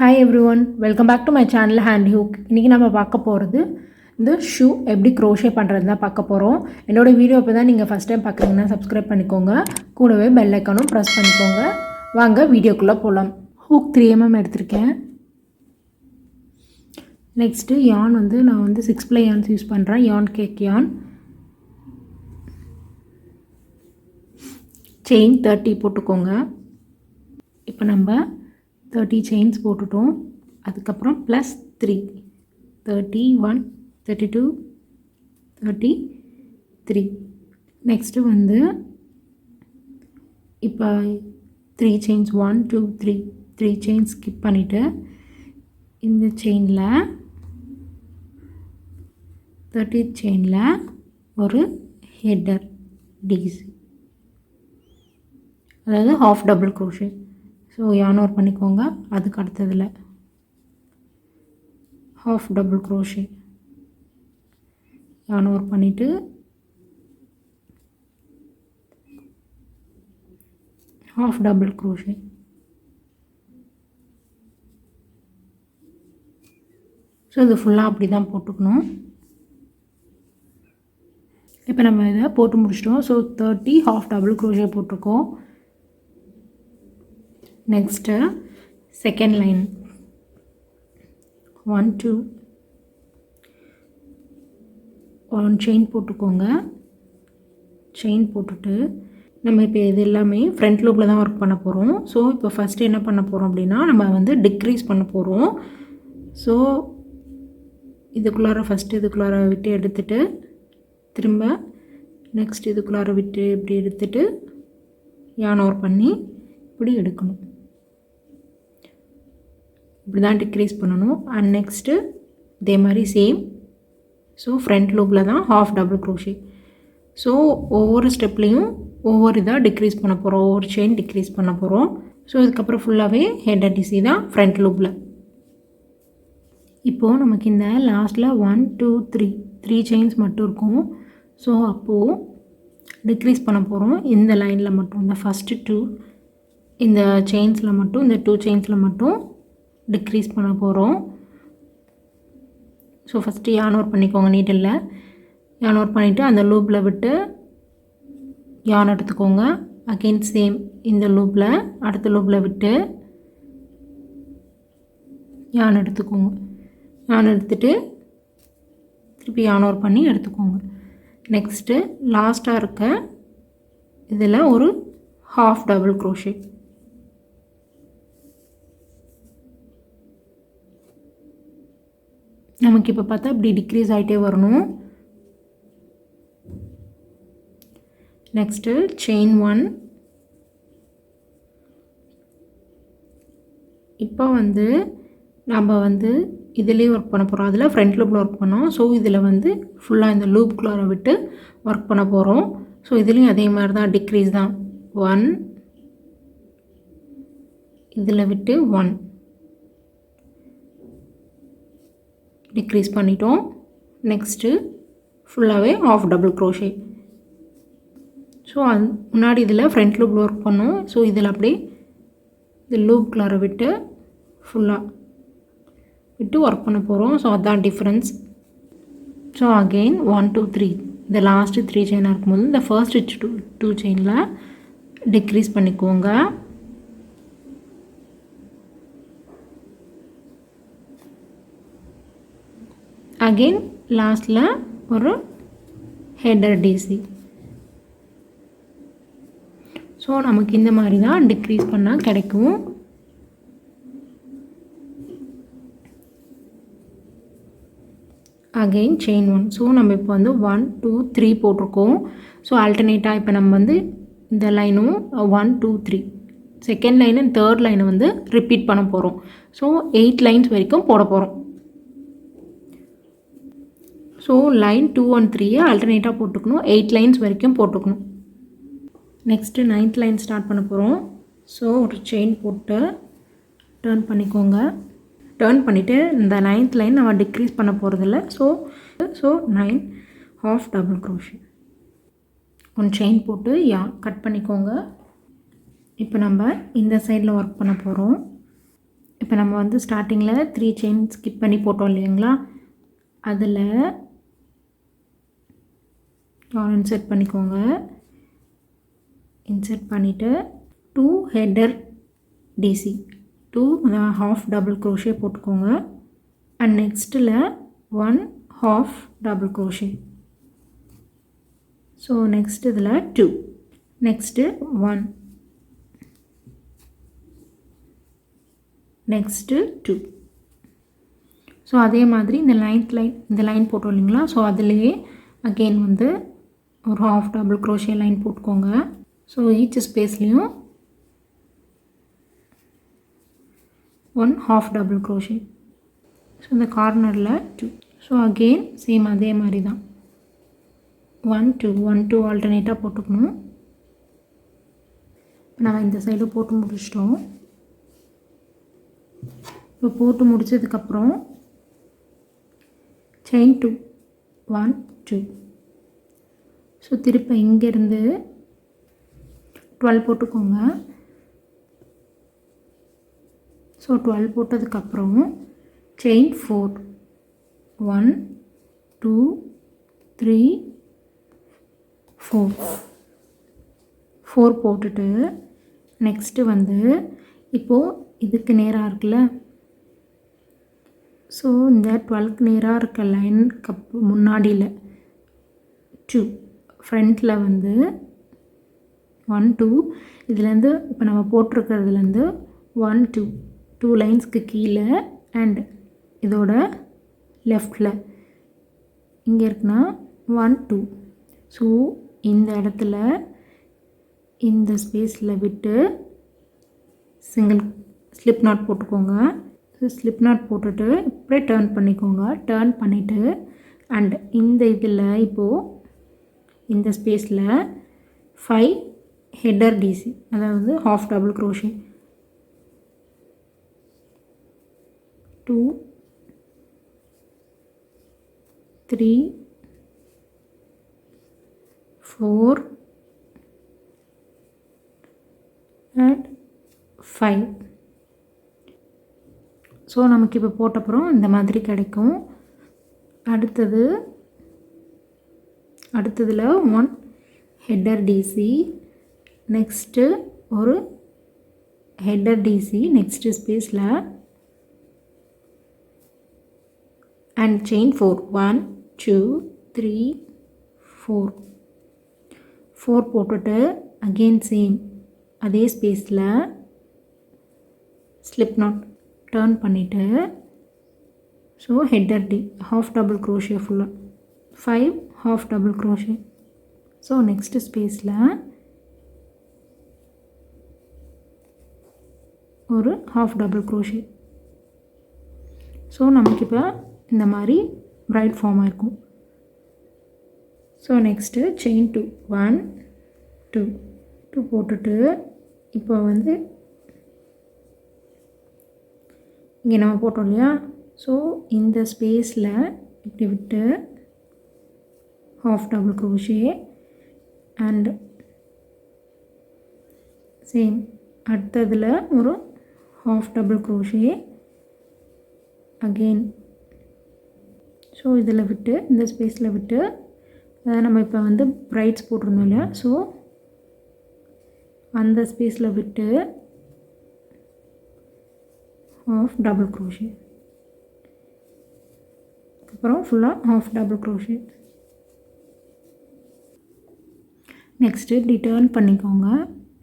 Hi everyone, welcome back to my channel Handy Hook. இன்னைக்கு நம்ம பார்க்க போகிறது இந்த ஷூ எப்படி crochet பண்ணுறது தான் பார்க்க போகிறோம். என்னோட வீடியோ இப்போ தான் நீங்கள் ஃபஸ்ட் டைம் பார்க்குறீங்கன்னா சப்ஸ்கிரைப் பண்ணிக்கோங்க, கூடவே பெல் ஐக்கானும் ப்ரெஸ் பண்ணிக்கோங்க. வாங்க வீடியோக்குள்ளே போகலாம். ஹூக் 3mm எடுத்திருக்கேன். நெக்ஸ்ட்டு யான் நான் 6 ply yarns யூஸ் பண்ணுறேன். யான் கேக் யான். செயின் 30 போட்டுக்கோங்க. இப்போ நம்ம 30 chains போட்டுட்டோம். அதுக்கப்புறம் ப்ளஸ் 3 31 32 33. நெக்ஸ்ட்டு இப்போ 3 chains 1 2 3 chains ஸ்கிப் பண்ணிவிட்டு இந்த செயினில் 30th செயினில் ஒரு ஹெட்டர் டிசி, அதாவது half double crochet. So yarn over பண்ணிக்கோங்க. அதுக்கு அடுத்ததில் half double crochet yarn over பண்ணிவிட்டு half double crochet. ஸோ இது ஃபுல்லாக அப்படி தான் போட்டுக்கணும். இப்போ நம்ம இதை போட்டு முடிச்சிட்டோம். ஸோ 30 half double crochet போட்டிருக்கோம். நெக்ஸ்ட்டு செகண்ட் லைன் 1 2 1 செயின் போட்டுக்கோங்க. செயின் போட்டுட்டு நம்ம இப்போ இது எல்லாமே ஃப்ரண்ட் லூப்பில் தான் ஒர்க் பண்ண போகிறோம். ஸோ இப்போ ஃபஸ்ட்டு என்ன பண்ண போகிறோம் அப்படின்னா நம்ம டிக்ரீஸ் பண்ண போகிறோம். ஸோ இதுக்குள்ளார ஃபஸ்ட்டு இதுக்குள்ளார விட்டு எடுத்துகிட்டு திரும்ப நெக்ஸ்ட் இதுக்குள்ளார விட்டு இப்படி எடுத்துகிட்டு yarn over பண்ணி இப்படி எடுக்கணும். இப்படி தான் டிக்ரீஸ் பண்ணணும். அண்ட் நெக்ஸ்ட்டு இதே மாதிரி சேம். ஸோ ஃப்ரண்ட் லூப்பில் தான் half double crochet. ஸோ ஒவ்வொரு ஸ்டெப்லேயும் ஒவ்வொரு இதாக டிக்ரீஸ் பண்ண போகிறோம், ஒவ்வொரு செயின் டிக்ரீஸ் பண்ண போகிறோம். ஸோ இதுக்கப்புறம் ஃபுல்லாகவே ஹெட் டிசி தான் ஃப்ரண்ட் லூப்பில். இப்போது நமக்கு இந்த லாஸ்ட்டில் 1 2 3 செயின்ஸ் மட்டும் இருக்கும். ஸோ அப்போது டிக்ரீஸ் பண்ண போகிறோம். இந்த லைனில் மட்டும், இந்த ஃபஸ்ட்டு 2 இந்த செயின்ஸில் மட்டும், இந்த 2 செயின்ஸில் மட்டும் டிக்ரீஸ் பண்ண போகிறோம். ஸோ ஃபஸ்ட்டு yarn over பண்ணிக்கோங்க. நீடில் yarn over பண்ணிவிட்டு அந்த லூப்பில் விட்டு yarn எடுத்துக்கோங்க. அகெயின் சேம் இந்த லூப்பில் அடுத்த லூப்பில் விட்டு yarn எடுத்துக்கோங்க. yarn எடுத்துகிட்டு திருப்பி yarn over பண்ணி எடுத்துக்கோங்க. நெக்ஸ்ட்டு லாஸ்ட்டாக இருக்க இதில் ஒரு half double crochet. நமக்கு இப்போ பார்த்தா இப்படி டிக்ரீஸ் ஆகிட்டே வரணும். Next chain 1. இப்போ நம்ம இதிலே ஒர்க் பண்ண போகிறோம். அதில் ஃப்ரண்ட் லூப்பில் ஒர்க் பண்ணோம். ஸோ இதில் ஃபுல்லாக இந்த லூப்குள்ளார விட்டு ஒர்க் பண்ண போகிறோம். ஸோ இதுலேயும் அதே மாதிரி தான் டிக்ரீஸ் தான். 1 இதில் விட்டு 1 டிக்ரீஸ் பண்ணிட்டோம். நெக்ஸ்ட்டு ஃபுல்லாகவே half double crochet. ஸோ முன்னாடி இதில் ஃப்ரண்ட் லூப்பில் ஒர்க் பண்ணோம். ஸோ இதில் அப்படியே இந்த லூப்குள்ளார விட்டு ஃபுல்லாக விட்டு ஒர்க் பண்ண போகிறோம். ஸோ அதுதான் டிஃப்ரென்ஸ். ஸோ அகெயின் 1 2 3 இந்த லாஸ்ட்டு 3 செயினாக இருக்கும்போது இந்த ஃபர்ஸ்ட் 2 செயினில் டிக்ரீஸ் பண்ணிக்கோங்க. அகெயின் லாஸ்ட்டில் ஒரு ஹெட்டர் டிசி. ஸோ நமக்கு இந்த மாதிரி தான் டிக்ரீஸ் பண்ணால் கிடைக்கும். Again chain 1. ஸோ நம்ம இப்போ 1 2 3 போட்டிருக்கோம். ஸோ ஆல்டர்னேட்டாக இப்போ நம்ம இந்த லைனும் 1 2 3 செகண்ட் லைன் அண்ட் தேர்ட் லைனை ரிப்பீட் பண்ண போகிறோம். ஸோ 8 லைன்ஸ் வரைக்கும் போட போகிறோம். ஸோ லைன் 2 and 3 ஆல்டர்னேட்டாக போட்டுக்கணும். 8 லைன்ஸ் வரைக்கும் போட்டுக்கணும். நெக்ஸ்ட்டு 9th லைன் ஸ்டார்ட் பண்ண போகிறோம். ஸோ ஒரு செயின் போட்டு டர்ன் பண்ணிக்கோங்க. டர்ன் பண்ணிவிட்டு இந்த 9th லைன் நம்ம டிக்ரீஸ் பண்ண போகிறதில்ல. So 9 half double crochet. One chain போட்டு கட் பண்ணிக்கோங்க. இப்போ நம்ம இந்த சைடில் ஒர்க் பண்ண போகிறோம். இப்போ நம்ம வந்து ஸ்டார்டிங்கில் 3 செயின் ஸ்கிப் பண்ணி போட்டோம் இல்லைங்களா, அதில் இன்சர்ட் பண்ணிக்கோங்க. இன்சர்ட் பண்ணிவிட்டு 2 ஹெட்டர் டிசி 2 half டபுள் க்ரோஷே போட்டுக்கோங்க. அண்ட் நெக்ஸ்ட்டில் 1 half double crochet. So next இதில் 2, நெக்ஸ்ட்டு 1, நெக்ஸ்ட்டு 2. ஸோ அதே மாதிரி இந்த லைன் போட்டோம் இல்லைங்களா, ஸோ அதுலேயே அகெயின் வந்து ஒரு half டபுள் க்ரோஷே லைன் போட்டுக்கோங்க. ஸோ ஈச் ஸ்பேஸ்லேயும் 1 half டபுள் க்ரோஷே. ஸோ இந்த கார்னரில் 2. ஸோ அகெயின் சேம் அதே மாதிரி தான் 1 2 1 2 ஆல்டர்னேட்டாக போட்டுக்கணும். நம்ம இந்த சைடு போட்டு முடிச்சிட்டோம். இப்போ போட்டு முடித்ததுக்கப்புறம் செயின் 2 1 2. ஸோ திருப்ப இங்கேருந்து 12 போட்டுக்கோங்க. ஸோ 12 போட்டதுக்கப்புறம் செயின் 4 1 2 3 4 போட்டுட்டு நெக்ஸ்ட்டு வந்து இப்போது இதுக்கு நேராக இருக்குல்ல, ஸோ இந்த 12க்கு நேராக இருக்க லைனுக்கு முன்னாடியில் 2 ஃப்ரண்ட்டில் வந்து 1 2 இதுலேருந்து இப்போ நம்ம போட்டிருக்கிறதுலேருந்து 1 2 2 லைன்ஸ்க்கு கீழே அண்ட் இதோட லெஃப்டில் இங்கே இருக்குன்னா 1 2. ஸோ இந்த இடத்துல இந்த ஸ்பேஸில் விட்டு சிங்கிள் ஸ்லிப் நாட் போட்டுக்கோங்க. ஸோ ஸ்லிப் நாட் போட்டுட்டு இப்படியே டர்ன் பண்ணிக்கோங்க. டர்ன் பண்ணிவிட்டு அண்ட் இந்த இதில் இப்போது இந்த ஸ்பேஸில் 5 ஹெட்டர் டிசி, அதாவது half double crochet 2 3 4 and 5. So நமக்கு இப்போ போட்டப்புறம் இந்த மாதிரி கிடைக்கும். அடுத்ததில் 1 ஹெட்டர் டிசி, நெக்ஸ்ட்டு ஒரு ஹெட்டர் டிசி நெக்ஸ்ட்டு ஸ்பேஸில் அண்ட் செயின் 4 1 2 3 4 போட்டுட்டு அகெயின் சேம் அதே ஸ்பேஸில் ஸ்லிப் நாட் டர்ன் பண்ணிவிட்டு ஸோ ஹெட்டர் டி ஹாஃப் டபுள் க்ரோஷே ஃபுல்லாக 5 half double crochet. So next ஸ்பேஸில் ஒரு half டபுள் க்ரோஷே. ஸோ நமக்கு இப்போ இந்த மாதிரி பிரைட் ஃபார்ம் ஆகிருக்கும். ஸோ நெக்ஸ்ட்டு செயின் 2 1 2 போட்டுட்டு இப்போ வந்து இங்கே நம்ம போட்டோம் இல்லையா, ஸோ இந்த ஸ்பேஸில் இப்படி விட்டு half double crochet and same அடுத்ததில் ஒரு half double crochet again. So இதில் விட்டு இந்த ஸ்பேஸில் விட்டு நம்ம இப்போ வந்து பிரைட்ஸ் போட்டிருந்தோம் இல்லையா, ஸோ அந்த ஸ்பேஸில் விட்டு half டபுள் க்ரோஷே, அப்புறம் ஃபுல்லாக half டபுள் க்ரோஷே. நெக்ஸ்ட்டு இப்படி டர்ன் பண்ணிக்கோங்க.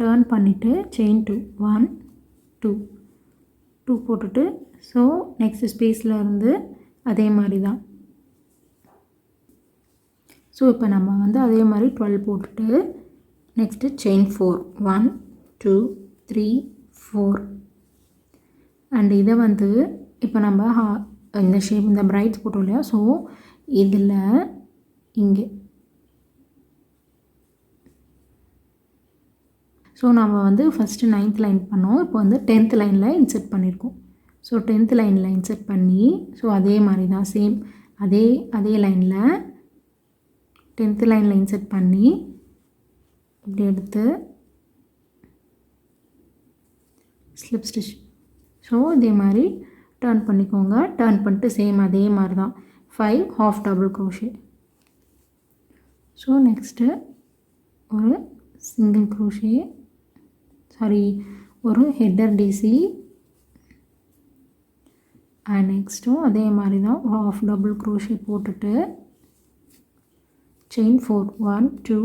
டர்ன் பண்ணிவிட்டு செயின் 2 1 2 போட்டுட்டு ஸோ நெக்ஸ்ட் ஸ்பேஸில் இருந்து அதே மாதிரி தான். ஸோ இப்போ நம்ம வந்து அதே மாதிரி 12 போட்டுட்டு நெக்ஸ்ட்டு செயின் 4 1 2 3 4 அண்ட் இதை வந்து இப்போ நம்ம இந்த ஷேப் இந்த பிரைட்ஸ் போட்டோம் இல்லையா, ஸோ இதில் இங்கே ஸோ நம்ம வந்து ஃபஸ்ட்டு 9th லைன் பண்ணோம், இப்போ வந்து 10th லைனில் இன்சர்ட் பண்ணியிருக்கோம். ஸோ 10th லைனில் இன்சர்ட் பண்ணி ஸோ அதே மாதிரி தான் சேம் அதே லைனில் 10th லைனில் இன்சர்ட் பண்ணி இப்படி எடுத்து ஸ்லிப் ஸ்டிச். ஸோ இதே மாதிரி டர்ன் பண்ணிக்கோங்க. டர்ன் பண்ணிட்டு சேம் அதே மாதிரி தான் 5 half double crochet. So next ஒரு சிங்கிள் crochet, ஒரு ஹெட்டர் டிசி. அண்ட் நெக்ஸ்ட்டும் அதே மாதிரி தான் ஒரு half double crochet போட்டுட்டு செயின் 4 1 2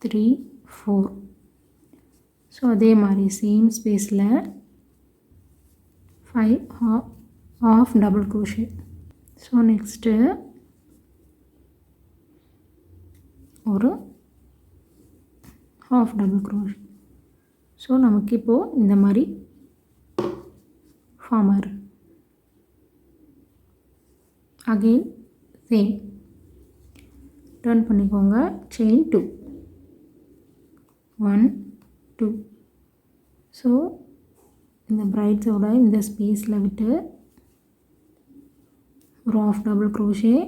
3 4. ஸோ அதே மாதிரி சேம் ஸ்பேஸில் 5 half double crochet. So next ஒரு half double crochet. ஸோ நமக்கு இப்போது இந்த மாதிரி ஃபார்ம் ஆகிருக்கு. அகெயின் சேம் டர்ன் பண்ணிக்கோங்க. செயின் 2 1 2. ஸோ இந்த பிரைட்ஸோட இந்த ஸ்பேஸில் விட்டு ஒரு half double crochet.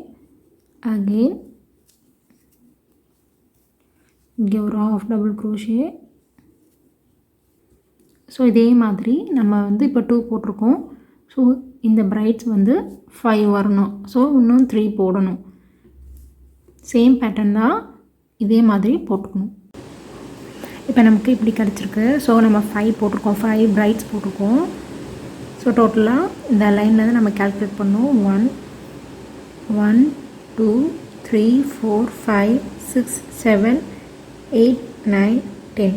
அகெயின் இங்கே ஒரு half double crochet. ஸோ இதே மாதிரி நம்ம வந்து இப்போ 2 போட்டிருக்கோம். ஸோ இந்த பிரைட்ஸ் வந்து 5 வரணும். ஸோ இன்னும் 3 போடணும். சேம் பேட்டர்ன் தான், இதே மாதிரி போட்டுக்கணும். இப்போ நமக்கு இப்படி கிடச்சிருக்கு. ஸோ நம்ம 5 போட்டிருக்கோம், 5 பிரைட்ஸ் போட்டிருக்கோம். ஸோ டோட்டலாக இந்த லைன்லேருந்து நம்ம கால்குலேட் பண்ணோம். 1 1 2 3 4 5 6 7 8 9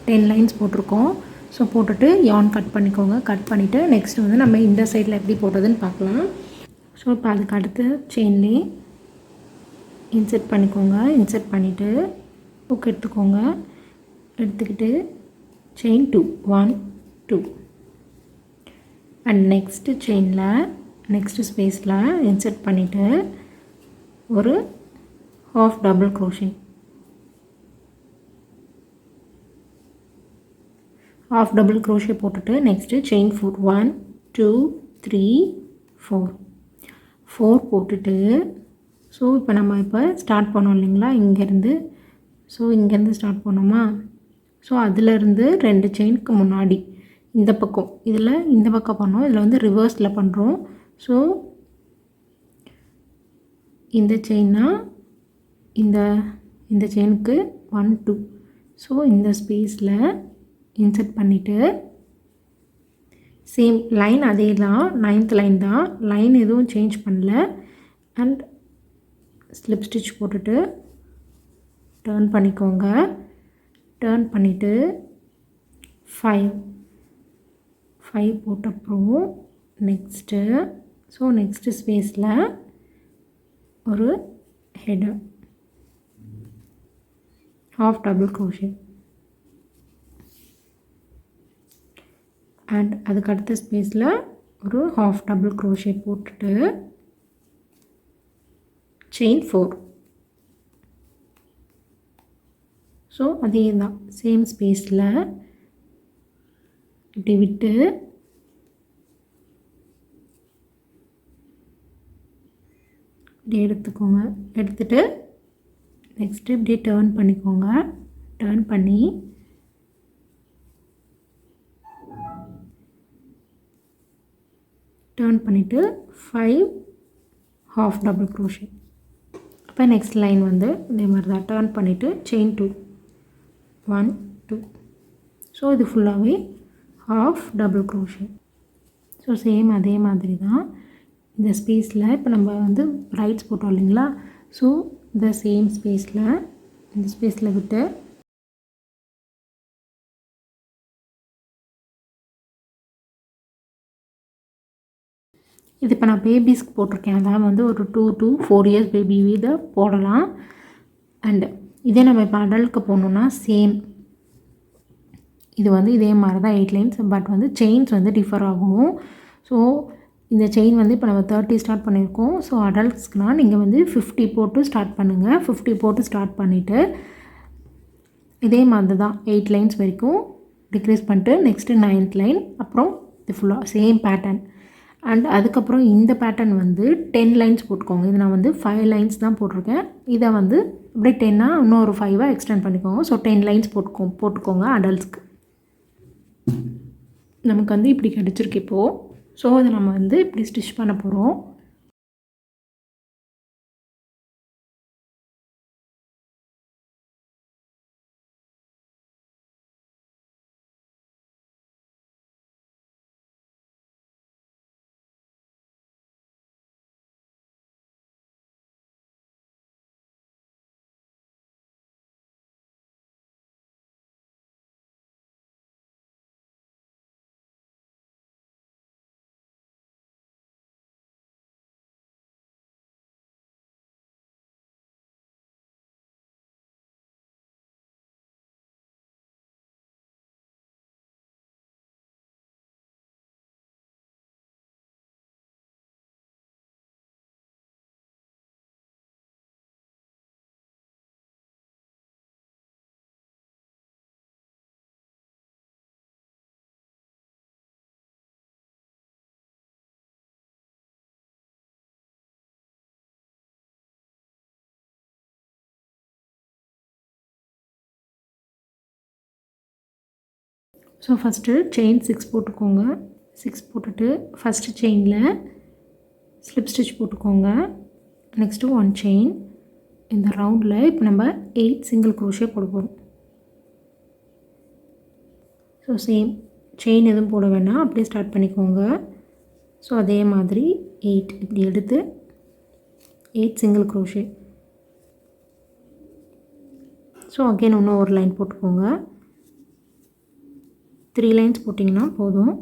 10 லைன்ஸ் போட்டிருக்கோம். ஸோ போட்டுட்டு யான் கட் பண்ணிக்கோங்க. கட் பண்ணிவிட்டு நெக்ஸ்ட் வந்து நம்ம இந்த சைடில் எப்படி போடுறதுன்னு பார்க்கலாம். ஸோ இப்போ அதுக்கு அடுத்து செயின்லேயே இன்செர்ட் பண்ணிக்கோங்க. இன்செர்ட் பண்ணிவிட்டு ஹூக் எடுத்துக்கோங்க. எடுத்துக்கிட்டு செயின் 2 1 2. அண்ட் நெக்ஸ்ட்டு செயினில் நெக்ஸ்ட்டு ஸ்பேஸில் இன்செர்ட் பண்ணிவிட்டு ஒரு half double crochet. half double crochet போட்டுட்டு நெக்ஸ்ட்டு செயின் 4 1 2 3 4 போட்டுட்டு ஸோ இப்போ நம்ம ஸ்டார்ட் பண்ணோம் இல்லைங்களா இங்கேருந்து. ஸோ இங்கேருந்து ஸ்டார்ட் பண்ணோமா. ஸோ அதிலேருந்து 2 செயினுக்கு முன்னாடி இந்த பக்கம், இதில் இந்த பக்கம் பண்ணோம், இதில் வந்து ரிவர்ஸில் பண்ணுறோம். ஸோ இந்த செயின்னா இந்த செயினுக்கு 1 2. ஸோ இந்த ஸ்பேஸில் இன்செர்ட் பண்ணிவிட்டு சேம் லைன் அதே தான், 9th லைன் தான், லைன் எதுவும் சேஞ்ச் பண்ணல. அண்ட் ஸ்லிப் ஸ்டிச் போட்டுட்டு டர்ன் பண்ணிக்கோங்க. டர்ன் பண்ணிவிட்டு 5 போட்டப்புறம் நெக்ஸ்ட்டு ஸோ நெக்ஸ்ட்டு ஸ்பேஸில் ஒரு header half double crochet. And அதுக்கு அடுத்த ஸ்பேஸில் ஒரு half double crochet போட்டுட்டு செயின் 4. ஸோ அதே தான் சேம் ஸ்பேஸில் இப்படி விட்டு இப்படி எடுத்துக்கோங்க. எடுத்துகிட்டு நெக்ஸ்ட்டு இப்படியே டர்ன் பண்ணிக்கோங்க. டர்ன் பண்ணிவிட்டு 5 half double crochet. அப்போ நெக்ஸ்ட் லைன் வந்து இதே மாதிரி தான் டர்ன் பண்ணிவிட்டு செயின் 2 1 2. ஸோ இது ஃபுல்லாகவே half double crochet. So same அதே மாதிரி தான் இந்த ஸ்பேஸில் இப்போ நம்ம வந்து பிரைட்ஸ் போட்டோம் இல்லைங்களா. ஸோ இந்த சேம் ஸ்பேஸில் இந்த ஸ்பேஸில் விட்டு இது இப்போ நான் பேபிஸ்க்கு போட்டிருக்கேன். அதாவது வந்து ஒரு 2 to 4 years பேபி இதை போடலாம். அண்டு இதே நம்ம இப்போ அடல்ட்க்கு போடணுன்னா சேம் இது வந்து இதே மாதிரி தான் 8 லைன்ஸ். பட் வந்து செயின்ஸ் வந்து டிஃபர் ஆகும். ஸோ இந்த செயின் வந்து இப்போ நம்ம 30 ஸ்டார்ட் பண்ணியிருக்கோம். ஸோ அடல்ட்ஸ்க்குனால் நீங்கள் வந்து 50 போட்டு ஸ்டார்ட் பண்ணுங்கள். 50 போட்டு ஸ்டார்ட் பண்ணிவிட்டு இதே மாதிரி தான் 8 லைன்ஸ் வரைக்கும் டிக்ரீஸ் பண்ணிட்டு நெக்ஸ்ட்டு 9th லைன், அப்புறம் இது ஃபுல்லாக சேம் பேட்டர்ன். அண்ட் அதுக்கப்புறம் இந்த பேட்டர்ன் வந்து 10 லைன்ஸ் போட்டுக்கோங்க. இது நான் வந்து 5 லைன்ஸ் தான் போட்டிருக்கேன். இதை வந்து அப்படியே 10 இன்னொரு 5 எக்ஸ்டெண்ட் பண்ணிக்கோங்க. ஸோ 10 லைன்ஸ் போட்டுக்கோங்க அடல்ட்ஸ்க்கு. நமக்கு வந்து இப்படி கிடச்சிருக்கு இப்போது. ஸோ அதை நம்ம வந்து இப்படி ஸ்டிச் பண்ண போகிறோம். ஸோ ஃபஸ்ட்டு செயின் 6 போட்டுக்கோங்க. 6 போட்டுட்டு ஃபஸ்ட்டு செயினில் ஸ்லிப் ஸ்டிச் போட்டுக்கோங்க. Next 1 chain. இந்த ரவுண்டில் இப்போ நம்ம 8 சிங்கிள் க்ரோஷே போட போகிறோம். ஸோ சேம் செயின் எதுவும் போட வேணாம், அப்படியே ஸ்டார்ட் பண்ணிக்கோங்க. ஸோ அதே மாதிரி 8 இப்படி எடுத்து 8 சிங்கிள் க்ரோஷே. ஸோ அகெயின் இன்னும் ஒரு லைன் போட்டுக்கோங்க. 3 லைன்ஸ் போட்டிங்கன்னா போதும்.